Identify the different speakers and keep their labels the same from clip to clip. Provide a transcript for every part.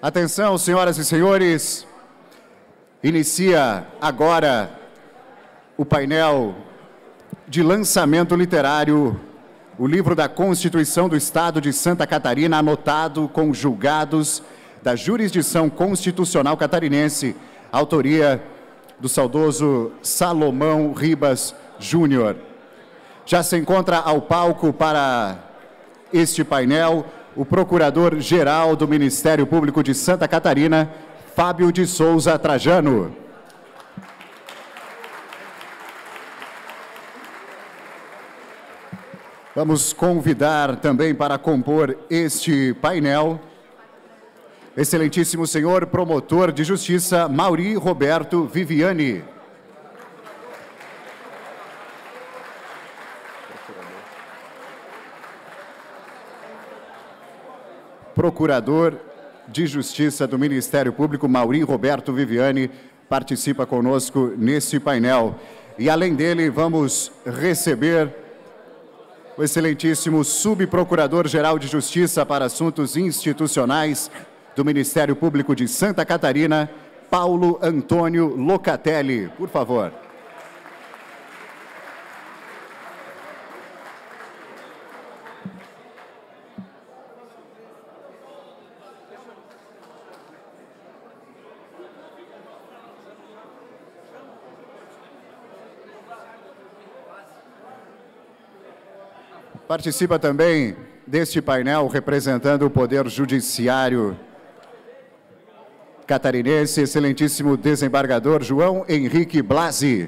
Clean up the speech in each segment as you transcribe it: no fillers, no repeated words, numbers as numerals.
Speaker 1: Atenção, senhoras e senhores, inicia agora o painel de lançamento literário, o livro da Constituição do Estado de Santa Catarina, anotado com julgados da jurisdição constitucional catarinense, autoria do saudoso Salomão Ribas Júnior. Já se encontra ao palco para este painel o Procurador-Geral do Ministério Público de Santa Catarina, Fábio de Souza Trajano. Vamos convidar também para compor este painel excelentíssimo senhor promotor de justiça Mauri Roberto Viviani. Procurador de Justiça do Ministério Público, Mauri Roberto Viviani, participa conosco nesse painel. E, além dele, vamos receber o excelentíssimo Subprocurador-Geral de Justiça para Assuntos Institucionais do Ministério Público de Santa Catarina, Paulo Antônio Locatelli. Por favor. Participa também deste painel, representando o Poder Judiciário catarinense, excelentíssimo desembargador João Henrique Blasi.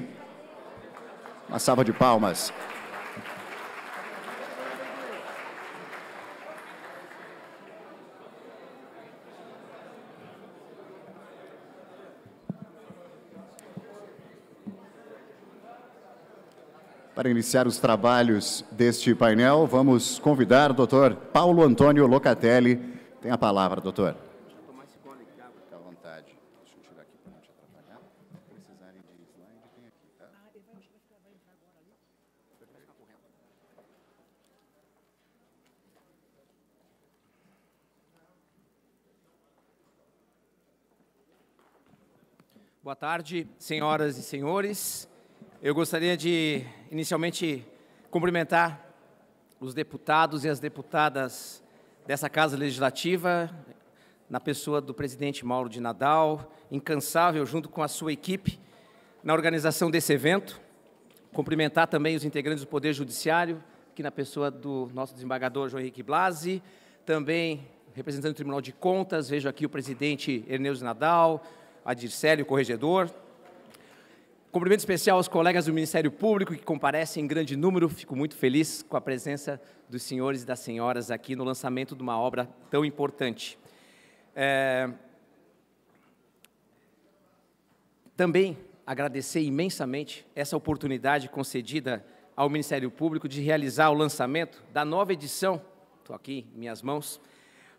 Speaker 1: Uma salva de palmas. Para iniciar os trabalhos deste painel, vamos convidar o doutor Paulo Antônio Locatelli. Tem a palavra, doutor. Fique à vontade. Deixa eu tirar aqui para não te atrapalhar. Se precisarem de slide, tem aqui, tá? Ele vai entrar agora ali. Vai ficar correndo.
Speaker 2: Boa tarde, senhoras e senhores. Eu gostaria de, inicialmente, cumprimentar os deputados e as deputadas dessa Casa Legislativa, na pessoa do presidente Mauro de Nadal, incansável junto com a sua equipe na organização desse evento. Cumprimentar também os integrantes do Poder Judiciário, aqui na pessoa do nosso desembargador João Henrique Blasi, também representando o Tribunal de Contas, vejo aqui o presidente Erneuso Nadal, a Dircélio, o corregedor. Cumprimento especial aos colegas do Ministério Público que comparecem em grande número. Fico muito feliz com a presença dos senhores e das senhoras aqui no lançamento de uma obra tão importante. Também agradecer imensamente essa oportunidade concedida ao Ministério Público de realizar o lançamento da nova edição, estou aqui em minhas mãos,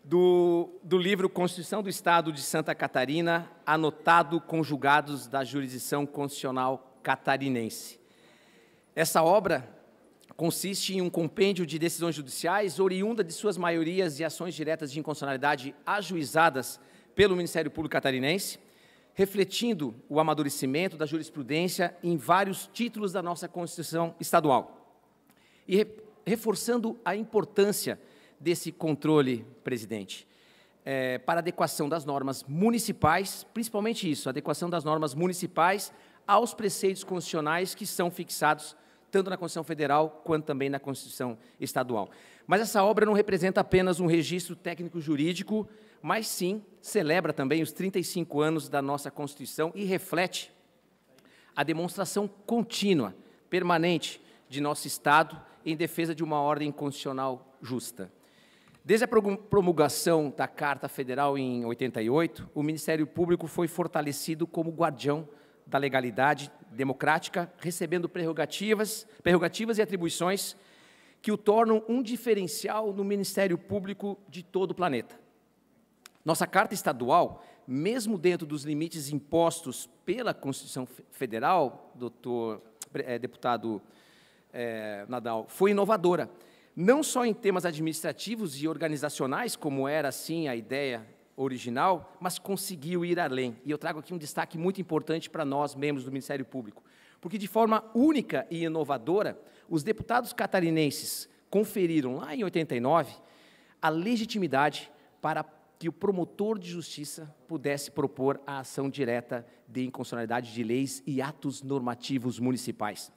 Speaker 2: do livro Constituição do Estado de Santa Catarina, anotado com julgados da jurisdição constitucional catarinense. Essa obra consiste em um compêndio de decisões judiciais oriunda de suas maiorias e ações diretas de inconstitucionalidade ajuizadas pelo Ministério Público catarinense, refletindo o amadurecimento da jurisprudência em vários títulos da nossa Constituição estadual e reforçando a importância desse controle, presidente, para adequação das normas municipais, principalmente isso, adequação das normas municipais aos preceitos constitucionais que são fixados tanto na Constituição Federal quanto também na Constituição Estadual. Mas essa obra não representa apenas um registro técnico-jurídico, mas sim celebra também os 35 anos da nossa Constituição e reflete a demonstração contínua, permanente, de nosso Estado em defesa de uma ordem constitucional justa. Desde a promulgação da Carta Federal em 88, o Ministério Público foi fortalecido como guardião da legalidade democrática, recebendo prerrogativas e atribuições que o tornam um diferencial no Ministério Público de todo o planeta. Nossa Carta Estadual, mesmo dentro dos limites impostos pela Constituição Federal, deputado Nadal, foi inovadora, não só em temas administrativos e organizacionais, como era, assim, a ideia original, mas conseguiu ir além. E eu trago aqui um destaque muito importante para nós, membros do Ministério Público, porque de forma única e inovadora, os deputados catarinenses conferiram, lá em 89, a legitimidade para que o promotor de justiça pudesse propor a ação direta de inconstitucionalidade de leis e atos normativos municipais.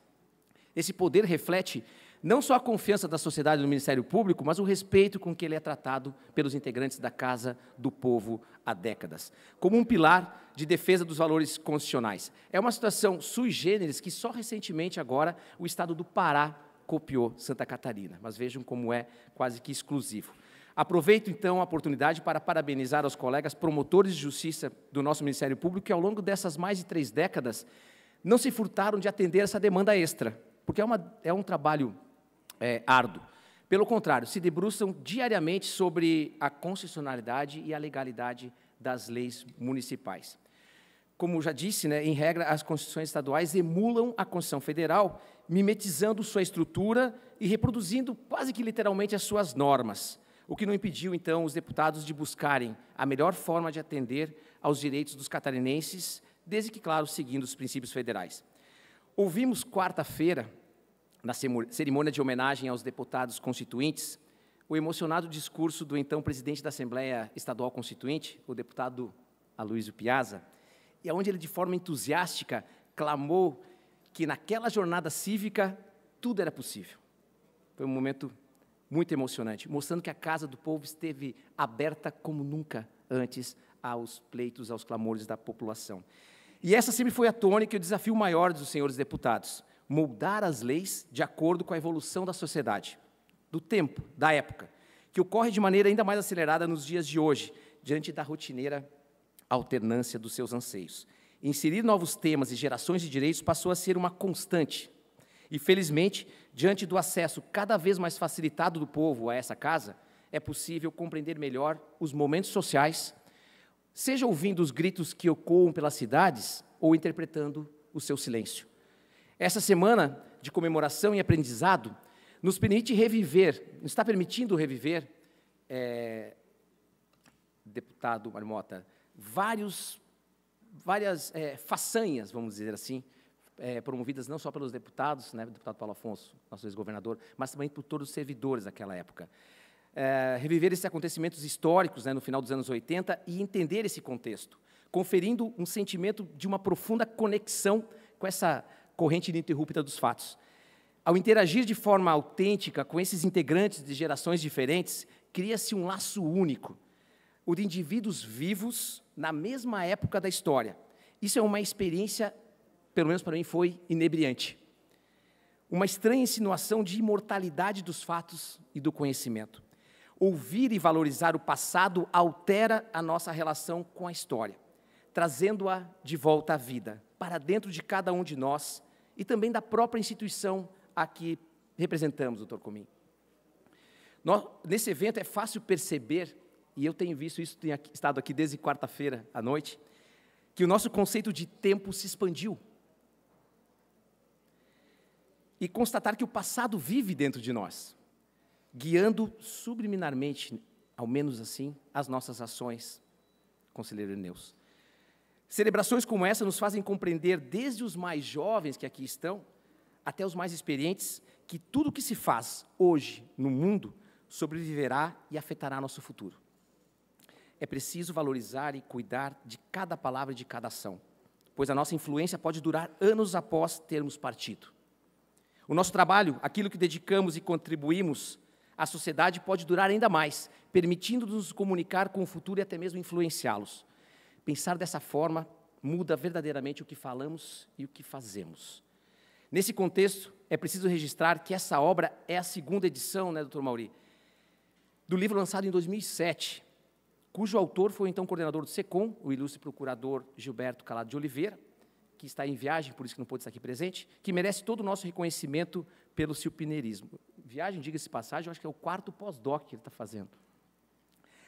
Speaker 2: Esse poder reflete não só a confiança da sociedade no Ministério Público, mas o respeito com que ele é tratado pelos integrantes da Casa do Povo há décadas, como um pilar de defesa dos valores constitucionais. É uma situação sui generis que só recentemente agora o Estado do Pará copiou Santa Catarina, mas vejam como é quase que exclusivo. Aproveito, então, a oportunidade para parabenizar aos colegas promotores de justiça do nosso Ministério Público que, ao longo dessas mais de 3 décadas, não se furtaram de atender essa demanda extra, porque é um trabalho árduo. Pelo contrário, se debruçam diariamente sobre a constitucionalidade e a legalidade das leis municipais. Como já disse, em regra, as constituições estaduais emulam a Constituição Federal, mimetizando sua estrutura e reproduzindo quase que literalmente as suas normas, o que não impediu, então, os deputados de buscarem a melhor forma de atender aos direitos dos catarinenses, desde que, claro, seguindo os princípios federais. Ouvimos quarta-feira, na cerimônia de homenagem aos deputados constituintes, o emocionado discurso do então presidente da Assembleia Estadual Constituinte, o deputado Aloysio Piazza, e onde ele, de forma entusiástica, clamou que naquela jornada cívica tudo era possível. Foi um momento muito emocionante, mostrando que a Casa do Povo esteve aberta como nunca antes aos pleitos, aos clamores da população. E essa sempre foi a tônica e o desafio maior dos senhores deputados, moldar as leis de acordo com a evolução da sociedade, do tempo, da época, que ocorre de maneira ainda mais acelerada nos dias de hoje, diante da rotineira alternância dos seus anseios. Inserir novos temas e gerações de direitos passou a ser uma constante. E, felizmente, diante do acesso cada vez mais facilitado do povo a essa casa, é possível compreender melhor os momentos sociais, seja ouvindo os gritos que ecoam pelas cidades ou interpretando o seu silêncio. Essa semana de comemoração e aprendizado nos permite reviver, nos está permitindo reviver, deputado Marmota, várias façanhas, vamos dizer assim, promovidas não só pelos deputados, o deputado Paulo Afonso, nosso ex-governador, mas também por todos os servidores daquela época. Reviver esses acontecimentos históricos no final dos anos 80 e entender esse contexto, conferindo um sentimento de uma profunda conexão com essa corrente ininterrupta dos fatos. Ao interagir de forma autêntica com esses integrantes de gerações diferentes, cria-se um laço único, o de indivíduos vivos na mesma época da história. Isso é uma experiência, pelo menos para mim, foi inebriante. Uma estranha insinuação de imortalidade dos fatos e do conhecimento. Ouvir e valorizar o passado altera a nossa relação com a história, trazendo-a de volta à vida, para dentro de cada um de nós e também da própria instituição a que representamos, doutor Comim. Nesse evento é fácil perceber, e eu tenho visto isso, tenho estado aqui desde quarta-feira à noite, que o nosso conceito de tempo se expandiu. E constatar que o passado vive dentro de nós, guiando subliminarmente, ao menos assim, as nossas ações, conselheiro Ineus. Celebrações como essa nos fazem compreender, desde os mais jovens que aqui estão, até os mais experientes, que tudo o que se faz hoje no mundo sobreviverá e afetará nosso futuro. É preciso valorizar e cuidar de cada palavra e de cada ação, pois a nossa influência pode durar anos após termos partido. O nosso trabalho, aquilo que dedicamos e contribuímos à sociedade, pode durar ainda mais, permitindo-nos nos comunicar com o futuro e até mesmo influenciá-los. Pensar dessa forma muda verdadeiramente o que falamos e o que fazemos. Nesse contexto, é preciso registrar que essa obra é a 2ª edição, doutor Mauri, do livro lançado em 2007, cujo autor foi o então coordenador do SECOM, o ilustre procurador Gilberto Calado de Oliveira, que está em viagem, por isso que não pôde estar aqui presente, que merece todo o nosso reconhecimento pelo seu pioneirismo. Viagem, diga-se de passagem, eu acho que é o 4º pós-doc que ele está fazendo.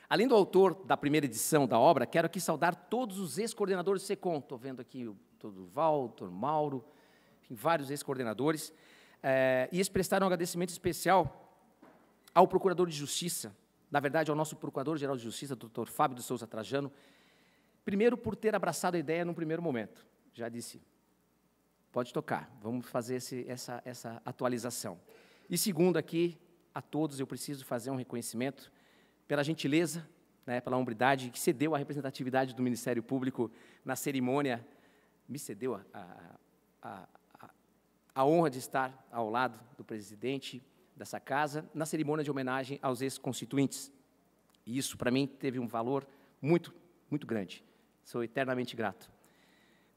Speaker 2: Além do autor da 1ª edição da obra, quero aqui saudar todos os ex-coordenadores do SECOM. Estou vendo aqui o Dr. Walter, Mauro, enfim, vários ex-coordenadores, e expressar um agradecimento especial ao Procurador de Justiça, na verdade, ao nosso Procurador-Geral de Justiça, Dr. Fábio de Souza Trajano, primeiro, por ter abraçado a ideia num primeiro momento. Já disse, pode tocar, vamos fazer essa atualização. E segundo, aqui, a todos, eu preciso fazer um reconhecimento pela gentileza, né, pela hombridade que cedeu a representatividade do Ministério Público na cerimônia, me cedeu a honra de estar ao lado do presidente dessa casa, na cerimônia de homenagem aos ex-constituintes. E isso, para mim, teve um valor muito, muito grande. Sou eternamente grato.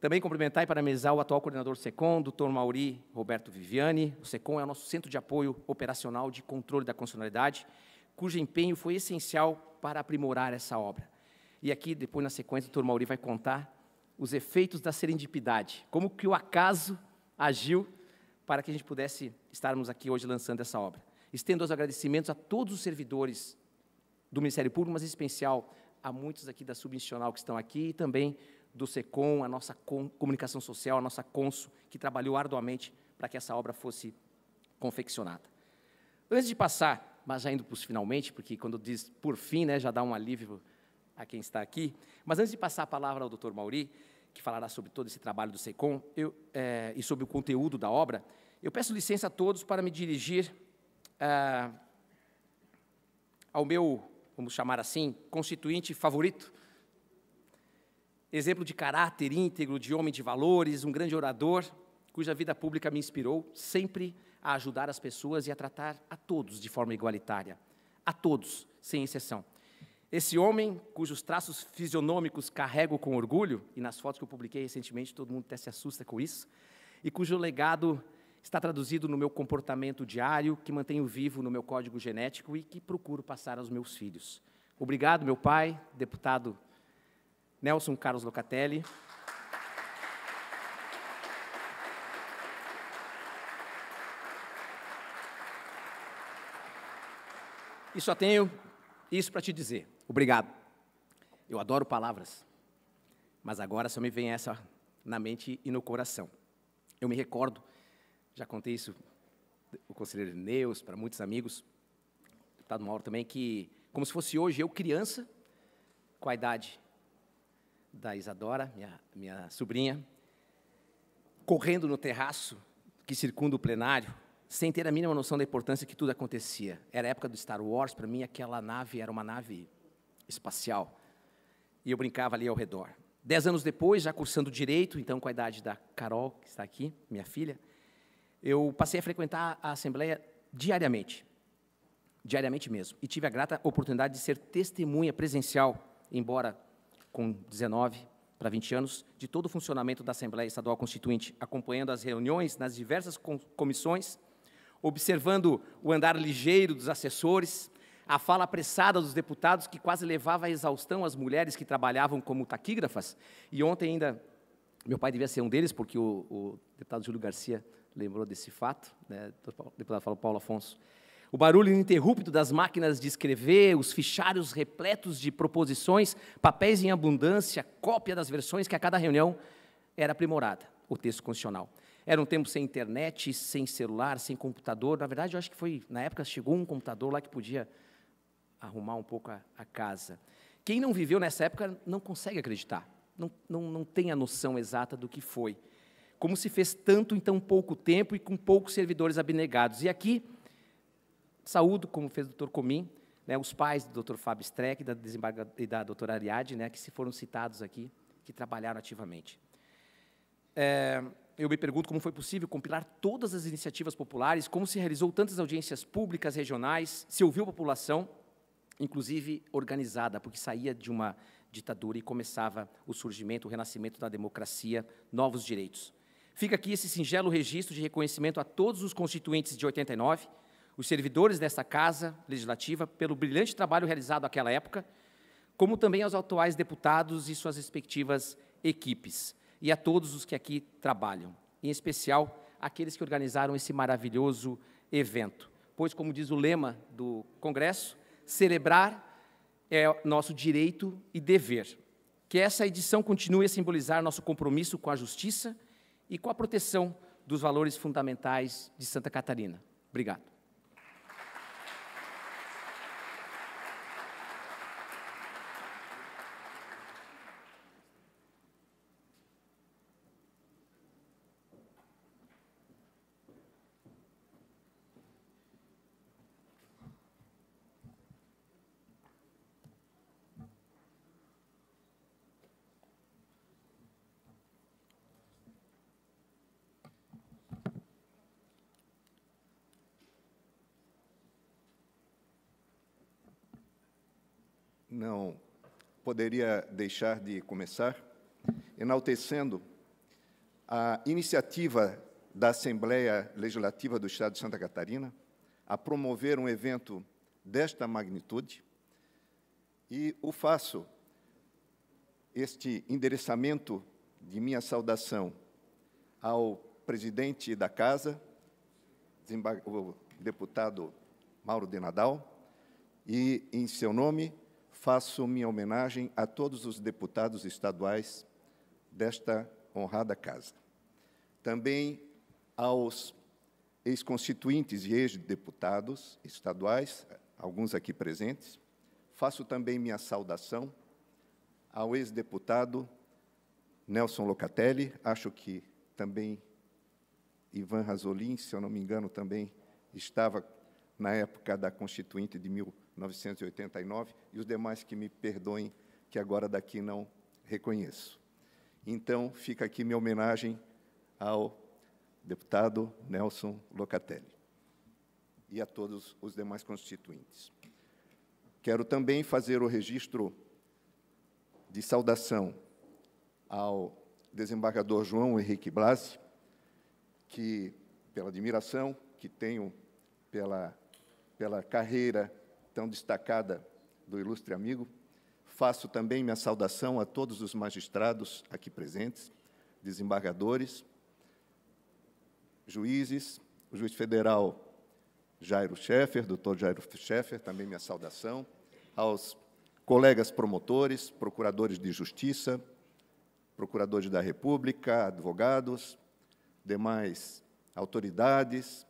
Speaker 2: Também cumprimentar e parabenizar o atual coordenador do SECOM, Dr. Mauri Roberto Viviani. O SECOM é o nosso centro de apoio operacional de controle da constitucionalidade, cujo empenho foi essencial para aprimorar essa obra. E aqui, depois, na sequência, o Dr. Mauri vai contar os efeitos da serendipidade, como que o acaso agiu para que a gente pudesse estarmos aqui hoje lançando essa obra. Estendo os agradecimentos a todos os servidores do Ministério Público, mas em especial a muitos aqui da subinstitucional que estão aqui, e também do SECOM, a nossa comunicação social, a nossa Consul, que trabalhou arduamente para que essa obra fosse confeccionada. Antes de passar, mas já indo para os finalmente, porque quando diz por fim, né, já dá um alívio a quem está aqui, mas antes de passar a palavra ao Dr. Mauri, que falará sobre todo esse trabalho do SECOM e sobre o conteúdo da obra, eu peço licença a todos para me dirigir ao meu, vamos chamar assim, constituinte favorito, exemplo de caráter íntegro, de homem de valores, um grande orador, cuja vida pública me inspirou sempre a ajudar as pessoas e a tratar a todos de forma igualitária, a todos, sem exceção. Esse homem, cujos traços fisionômicos carrego com orgulho, e nas fotos que eu publiquei recentemente, todo mundo até se assusta com isso, e cujo legado está traduzido no meu comportamento diário, que mantenho vivo no meu código genético e que procuro passar aos meus filhos. Obrigado, meu pai, deputado Nelson Carlos Locatelli. E só tenho isso para te dizer. Obrigado. Eu adoro palavras, mas agora só me vem essa na mente e no coração. Eu me recordo, já contei isso o conselheiro Neus, para muitos amigos, o deputado Mauro também, que, como se fosse hoje, eu criança, com a idade da Isadora, minha sobrinha, correndo no terraço que circunda o plenário, sem ter a mínima noção da importância que tudo acontecia. Era a época do Star Wars, para mim aquela nave era uma nave espacial, e eu brincava ali ao redor. 10 anos depois, já cursando Direito, então com a idade da Carol, que está aqui, minha filha, eu passei a frequentar a Assembleia diariamente mesmo, e tive a grata oportunidade de ser testemunha presencial, embora com 19 para 20 anos, de todo o funcionamento da Assembleia Estadual Constituinte, acompanhando as reuniões nas diversas comissões, observando o andar ligeiro dos assessores, a fala apressada dos deputados, que quase levava à exaustão as mulheres que trabalhavam como taquígrafas. E ontem ainda, meu pai devia ser um deles, porque o deputado Júlio Garcia lembrou desse fato, né? O deputado Paulo Afonso. O barulho ininterrupto das máquinas de escrever, os fichários repletos de proposições, papéis em abundância, cópia das versões que a cada reunião era aprimorada, o texto constitucional. Era um tempo sem internet, sem celular, sem computador. Na verdade, eu acho que foi, na época, chegou um computador lá que podia arrumar um pouco a casa. Quem não viveu nessa época não consegue acreditar, não tem a noção exata do que foi. Como se fez tanto em tão pouco tempo e com poucos servidores abnegados. E aqui, saúdo, como fez o doutor Comim, né, os pais do doutor Fábio Streck e da doutora Ariadne, né, que se foram citados aqui, que trabalharam ativamente. Eu me pergunto como foi possível compilar todas as iniciativas populares, como se realizou tantas audiências públicas, regionais, se ouviu a população, inclusive organizada, porque saía de uma ditadura e começava o surgimento, o renascimento da democracia, novos direitos. Fica aqui esse singelo registro de reconhecimento a todos os constituintes de 89, os servidores desta Casa Legislativa, pelo brilhante trabalho realizado naquela época, como também aos atuais deputados e suas respectivas equipes, e a todos os que aqui trabalham, em especial aqueles que organizaram esse maravilhoso evento. Pois, como diz o lema do Congresso, celebrar é nosso direito e dever. Que essa edição continue a simbolizar nosso compromisso com a justiça e com a proteção dos valores fundamentais de Santa Catarina. Obrigado.
Speaker 3: não poderia deixar de começar enaltecendo a iniciativa da Assembleia Legislativa do Estado de Santa Catarina a promover um evento desta magnitude, e o faço este endereçamento de minha saudação ao presidente da Casa, o deputado Mauro de Nadal, e, em seu nome, faço minha homenagem a todos os deputados estaduais desta honrada Casa. Também aos ex-constituintes e ex-deputados estaduais, alguns aqui presentes. Faço também minha saudação ao ex-deputado Nelson Locatelli, acho que também Ivan Rasolin, se eu não me engano, também estava na época da Constituinte de 1989, e os demais que me perdoem, que agora daqui não reconheço. Então, fica aqui minha homenagem ao deputado Nelson Locatelli e a todos os demais constituintes. Quero também fazer o registro de saudação ao desembargador João Henrique Blasi, que, pela admiração que tenho pela carreira tão destacada do ilustre amigo, faço também minha saudação a todos os magistrados aqui presentes, desembargadores, juízes, o juiz federal Jairo Scheffer, doutor Jairo Scheffer, também minha saudação, aos colegas promotores, procuradores de justiça, procuradores da República, advogados, demais autoridades,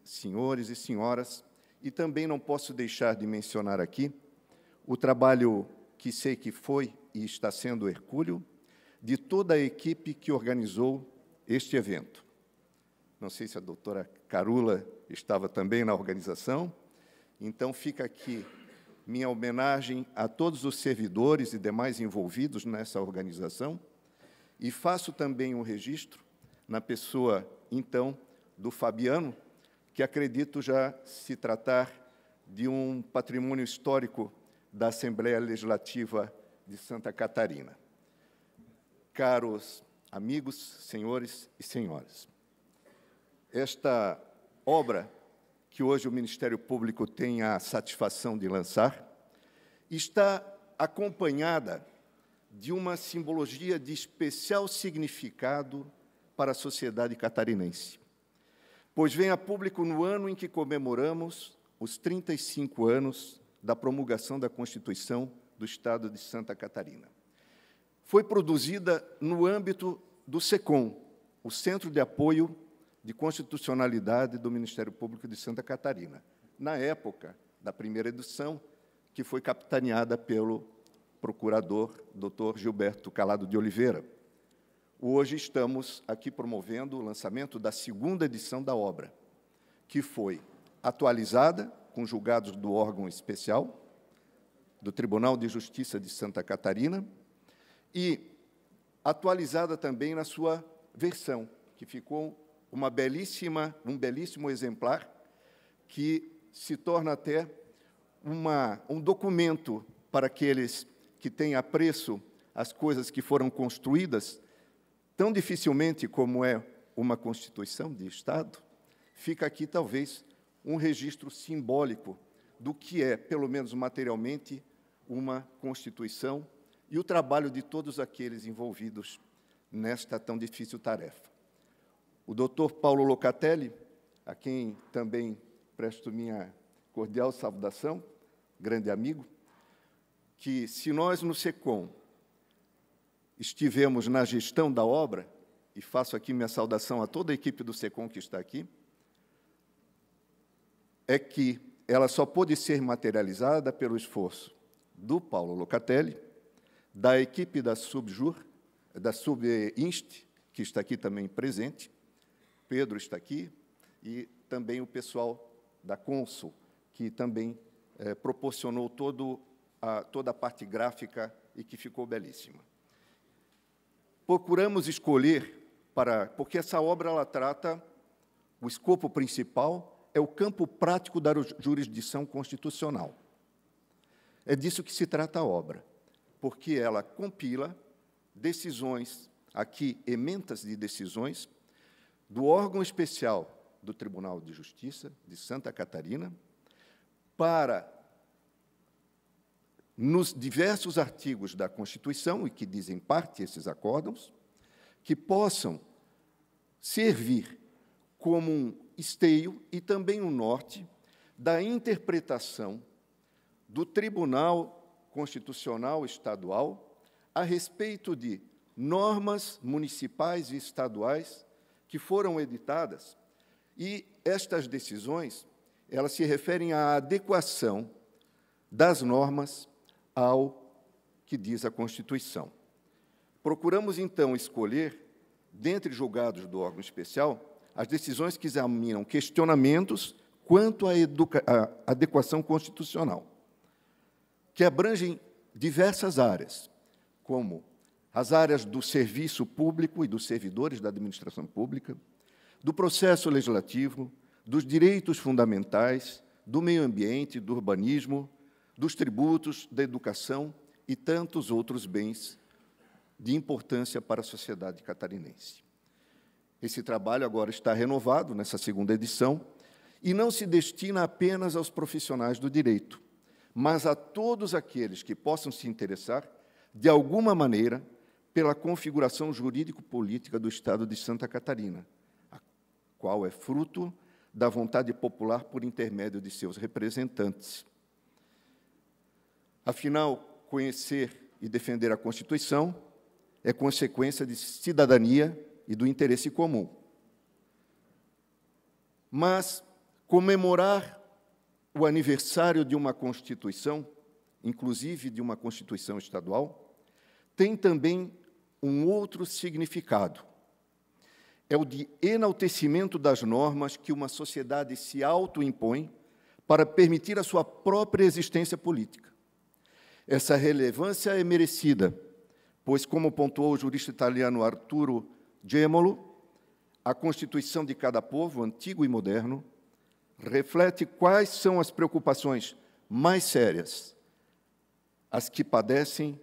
Speaker 3: senhores e senhoras, e também não posso deixar de mencionar aqui o trabalho que sei que foi e está sendo hercúleo de toda a equipe que organizou este evento. Não sei se a doutora Carula estava também na organização, então fica aqui minha homenagem a todos os servidores e demais envolvidos nessa organização, e faço também um registro na pessoa, então, do Fabiano, que acredito já se tratar de um patrimônio histórico da Assembleia Legislativa de Santa Catarina. Caros amigos, senhores e senhoras, esta obra que hoje o Ministério Público tem a satisfação de lançar está acompanhada de uma simbologia de especial significado para a sociedade catarinense, pois vem a público no ano em que comemoramos os 35 anos da promulgação da Constituição do Estado de Santa Catarina. Foi produzida no âmbito do SECOM, o Centro de Apoio de Constitucionalidade do Ministério Público de Santa Catarina, na época da primeira edição, que foi capitaneada pelo procurador Dr. Gilberto Calado de Oliveira. Hoje estamos aqui promovendo o lançamento da segunda edição da obra, que foi atualizada com julgados do órgão especial, do Tribunal de Justiça de Santa Catarina, e atualizada também na sua versão, que ficou um belíssimo exemplar, que se torna até um documento para aqueles que têm apreço às coisas que foram construídas tão dificilmente como é uma Constituição de Estado. Fica aqui, talvez, um registro simbólico do que é, pelo menos materialmente, uma Constituição e o trabalho de todos aqueles envolvidos nesta tão difícil tarefa. O doutor Paulo Locatelli, a quem também presto minha cordial saudação, grande amigo, que, se nós no SECOM estivemos na gestão da obra, e faço aqui minha saudação a toda a equipe do SECOM que está aqui, é que ela só pôde ser materializada pelo esforço do Paulo Locatelli, da equipe da Subjur, da Subinst, que está aqui também presente, Pedro está aqui, e também o pessoal da Consul, que também proporcionou toda a parte gráfica e que ficou belíssima. Procuramos escolher, porque essa obra ela trata, o escopo principal é o campo prático da jurisdição constitucional. É disso que se trata a obra, porque ela compila decisões, aqui, ementas de decisões, do órgão especial do Tribunal de Justiça de Santa Catarina, para, nos diversos artigos da Constituição, e que dizem parte esses acórdãos, que possam servir como um esteio e também um norte da interpretação do Tribunal Constitucional Estadual a respeito de normas municipais e estaduais que foram editadas, e estas decisões, elas se referem à adequação das normas ao que diz a Constituição. Procuramos, então, escolher, dentre julgados do órgão especial, as decisões que examinam questionamentos quanto à adequação constitucional, que abrangem diversas áreas, como as áreas do serviço público e dos servidores da administração pública, do processo legislativo, dos direitos fundamentais, do meio ambiente, do urbanismo, dos tributos, da educação e tantos outros bens de importância para a sociedade catarinense. Esse trabalho agora está renovado nessa segunda edição e não se destina apenas aos profissionais do direito, mas a todos aqueles que possam se interessar, de alguma maneira, pela configuração jurídico-política do Estado de Santa Catarina, a qual é fruto da vontade popular por intermédio de seus representantes. Afinal, conhecer e defender a Constituição é consequência de cidadania e do interesse comum. Mas comemorar o aniversário de uma Constituição, inclusive de uma Constituição estadual, tem também um outro significado. É o de enaltecimento das normas que uma sociedade se autoimpõe para permitir a sua própria existência política. Essa relevância é merecida, pois, como pontuou o jurista italiano Arturo Gemolo, a Constituição de cada povo, antigo e moderno, reflete quais são as preocupações mais sérias, as que padecem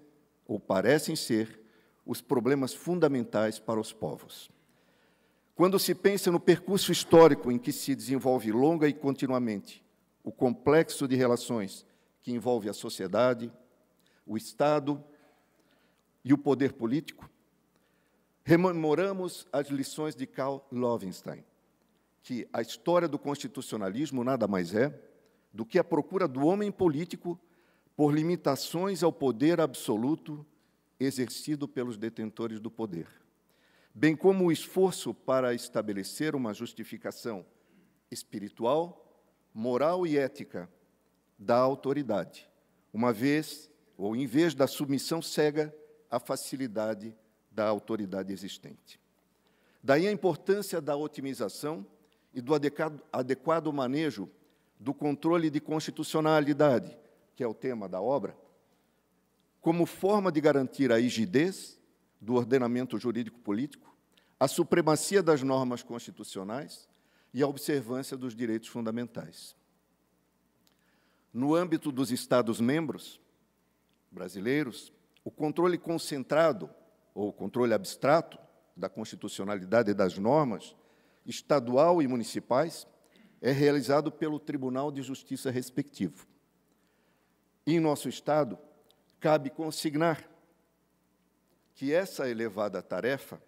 Speaker 3: ou parecem ser os problemas fundamentais para os povos. Quando se pensa no percurso histórico em que se desenvolve longa e continuamente o complexo de relações que envolve a sociedade, o Estado e o poder político, rememoramos as lições de Karl Loewenstein, que a história do constitucionalismo nada mais é do que a procura do homem político por limitações ao poder absoluto exercido pelos detentores do poder, bem como o esforço para estabelecer uma justificação espiritual, moral e ética da autoridade, uma vez ou em vez da submissão cega à facilidade da autoridade existente. Daí a importância da otimização e do adequado manejo do controle de constitucionalidade, que é o tema da obra, como forma de garantir a rigidez do ordenamento jurídico-político, a supremacia das normas constitucionais e a observância dos direitos fundamentais. No âmbito dos Estados-membros brasileiros, o controle concentrado, ou controle abstrato, da constitucionalidade das normas, estadual e municipais, é realizado pelo Tribunal de Justiça respectivo. E, em nosso Estado, cabe consignar que essa elevada tarefa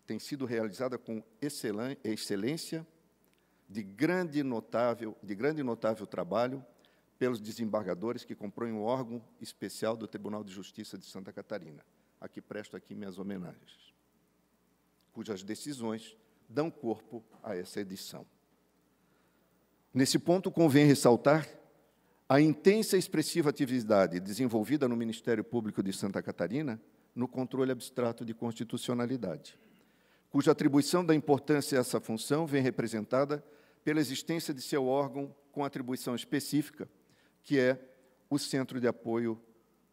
Speaker 3: tem sido realizada com excelência, de grande e notável trabalho pelos desembargadores que compõem o órgão especial do Tribunal de Justiça de Santa Catarina, a que presto aqui minhas homenagens, cujas decisões dão corpo a essa edição. Nesse ponto, convém ressaltar a intensa e expressiva atividade desenvolvida no Ministério Público de Santa Catarina no controle abstrato de constitucionalidade, cuja atribuição da importância a essa função vem representada pela existência de seu órgão com atribuição específica, que é o Centro de Apoio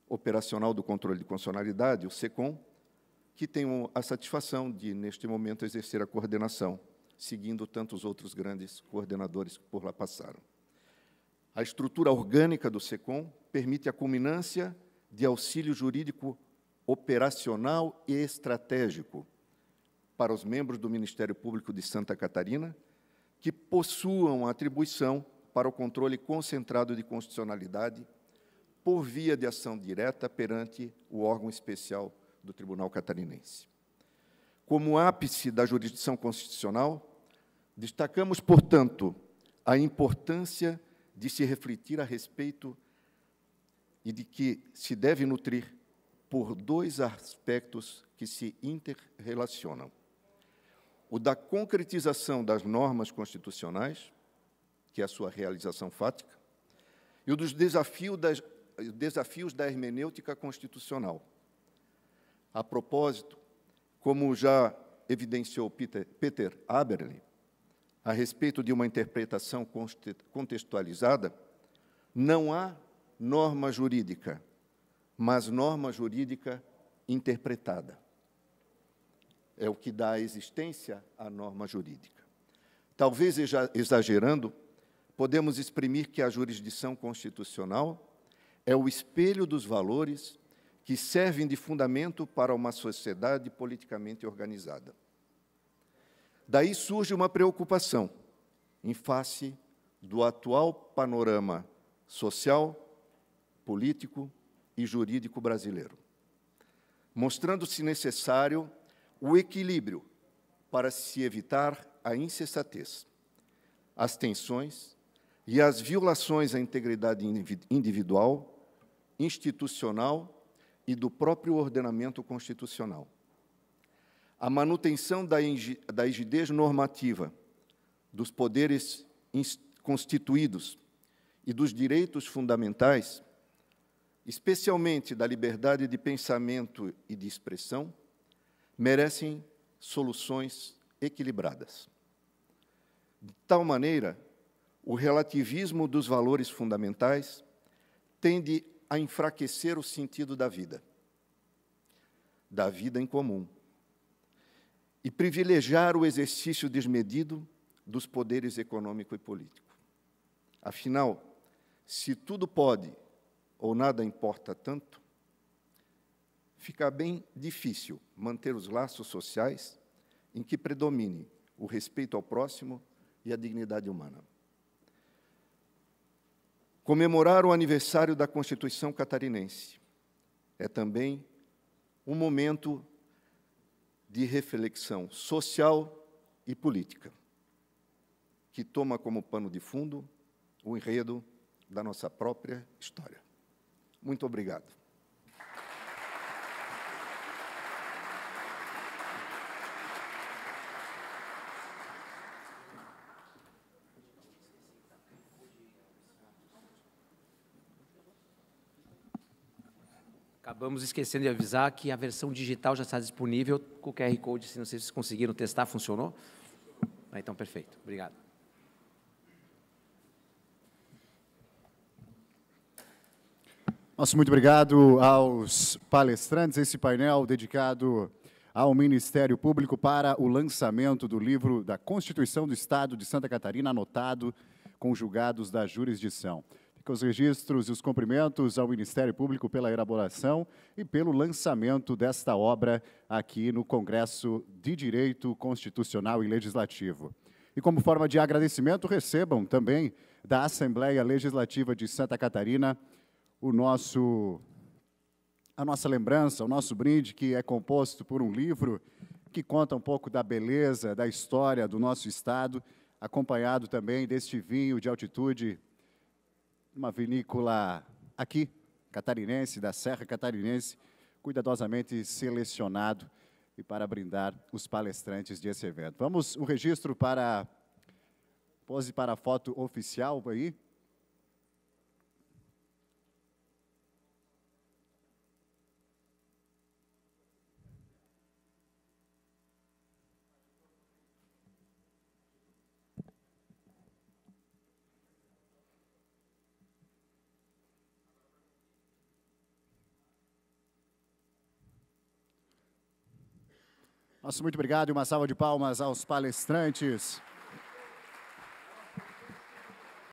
Speaker 3: Operacional do Controle de Constitucionalidade, o SECOM, que tem a satisfação de, neste momento, exercer a coordenação, seguindo tantos outros grandes coordenadores que por lá passaram. A estrutura orgânica do SECOM permite a culminância de auxílio jurídico operacional e estratégico para os membros do Ministério Público de Santa Catarina que possuam atribuição para o controle concentrado de constitucionalidade por via de ação direta perante o órgão especial do Tribunal Catarinense. Como ápice da jurisdição constitucional, destacamos, portanto, a importância de se refletir a respeito e de que se deve nutrir por dois aspectos que se interrelacionam: o da concretização das normas constitucionais, que é a sua realização fática, e o dos desafios da hermenêutica constitucional. A propósito, como já evidenciou Peter Haberle, a respeito de uma interpretação contextualizada, não há norma jurídica, mas norma jurídica interpretada. É o que dá a existência à norma jurídica. Talvez exagerando, podemos exprimir que a jurisdição constitucional é o espelho dos valores que servem de fundamento para uma sociedade politicamente organizada. Daí surge uma preocupação em face do atual panorama social, político e jurídico brasileiro, mostrando-se necessário o equilíbrio para se evitar a insensatez, as tensões e as violações à integridade individual, institucional e do próprio ordenamento constitucional. A manutenção da rigidez normativa dos poderes constituídos e dos direitos fundamentais, especialmente da liberdade de pensamento e de expressão, merecem soluções equilibradas. De tal maneira, o relativismo dos valores fundamentais tende a enfraquecer o sentido da vida em comum, e privilegiar o exercício desmedido dos poderes econômico e político. Afinal, se tudo pode ou nada importa tanto, fica bem difícil manter os laços sociais em que predomine o respeito ao próximo e a dignidade humana. Comemorar o aniversário da Constituição Catarinense é também um momento de reflexão social e política, que toma como pano de fundo o enredo da nossa própria história. Muito obrigado.
Speaker 2: Acabamos esquecendo de avisar que a versão digital já está disponível com o QR Code. Se não sei se vocês conseguiram testar, funcionou? Então, perfeito. Obrigado.
Speaker 1: Nosso muito obrigado aos palestrantes. Esse painel dedicado ao Ministério Público para o lançamento do livro da Constituição do Estado de Santa Catarina, anotado com julgados da jurisdição. Os registros e os cumprimentos ao Ministério Público pela elaboração e pelo lançamento desta obra aqui no Congresso de Direito Constitucional e Legislativo. E como forma de agradecimento, recebam também da Assembleia Legislativa de Santa Catarina a nossa lembrança, o nosso brinde, que é composto por um livro que conta um pouco da beleza, da história do nosso Estado, acompanhado também deste vinho de altitude, uma vinícola aqui, catarinense, da Serra Catarinense, cuidadosamente selecionado e para brindar os palestrantes desse evento. Vamos, um registro para, pose para a foto oficial aí. Nosso muito obrigado e uma salva de palmas aos palestrantes.